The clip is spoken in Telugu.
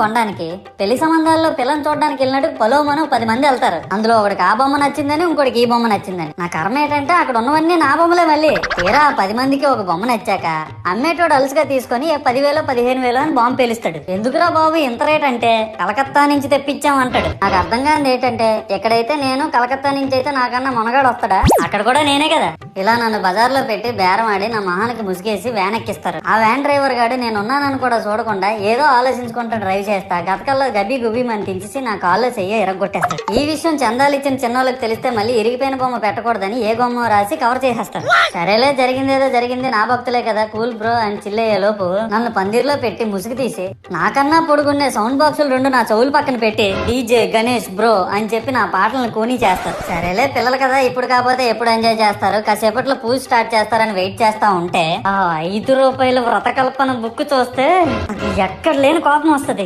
కొనడానికి పెళ్లి సంబంధాల్లో పిల్లని చూడడానికి వెళ్ళినట్టు పలోమను 10 మంది వెళ్తారు. అందులో ఒకడికి ఆ బొమ్మ నచ్చిందని, ఇంకోటికి ఈ బొమ్మ నచ్చిందని. నా కర్మ ఏంటంటే అక్కడ ఉన్నవన్నీ నా బొమ్మలే. మళ్ళీ తీరా 10 మందికి ఒక బొమ్మ నచ్చాక అమ్మేటోడు అలుసుగా తీసుకొని 10,000 15,000 అని బాంబు పేలుస్తాడు. ఎందుకురా బాబు ఇంత రేట్ అంటే కలకత్తా నుంచి తెప్పించామంటాడు. నాకు అర్థం కానిది ఏంటంటే ఎక్కడైతే నేను కలకత్తా నుంచి అయితే నాకన్నా మునగాడు వస్తాడా, అక్కడ కూడా నేనే కదా. ఇలా నన్ను బజార్లో పెట్టి బేరం ఆడి నా మొహానికి ముసుగేసి వ్యాన్ ఎక్కిస్తారు. ఆ వ్యాన్ డ్రైవర్ గాడు నేను ఉన్నానని కూడా చూడకుండా ఏదో ఆలోచించుకుంటా డ్రైవ్ చేస్తా గతకల్లో గబ్బి గుబ్బి అని తించేసి నా కాల్లో చెయ్యి ఎరగొట్టేస్తాడు. ఈ విషయం చందాలు ఇచ్చిన చిన్నోళ్ళకి తెలిస్తే మళ్ళీ ఇరిగిపోయిన బొమ్మ పెట్టకూడదని ఏ బొమ్మ రాసి కవర్ చేసేస్తాడు. సరేలే జరిగిందేదో జరిగింది, నా భక్తులే కదా కూల్ బ్రో అని చిల్లయ్యే లోపు నన్ను పందిర్లో పెట్టి ముసుగు తీసి నాకన్నా పొడుగున్నే సౌండ్ బాక్సులు 2 నా చెవులు పక్కన పెట్టి డీజే గణేష్ బ్రో అని చెప్పి నా పాటలను కూనీ చేస్తారు. సరేలే పిల్లలు కదా ఇప్పుడు కాకపోతే ఎప్పుడు ఎంజాయ్ చేస్తారు, కాసేపట్లో పూజ స్టార్ట్ చేస్తారని వెయిట్ చేస్తా ఉంటే ఆ 5 రూపాయల వ్రతకల్పన బుక్ చూస్తే అది ఎక్కడ లేని కోపం వస్తుంది.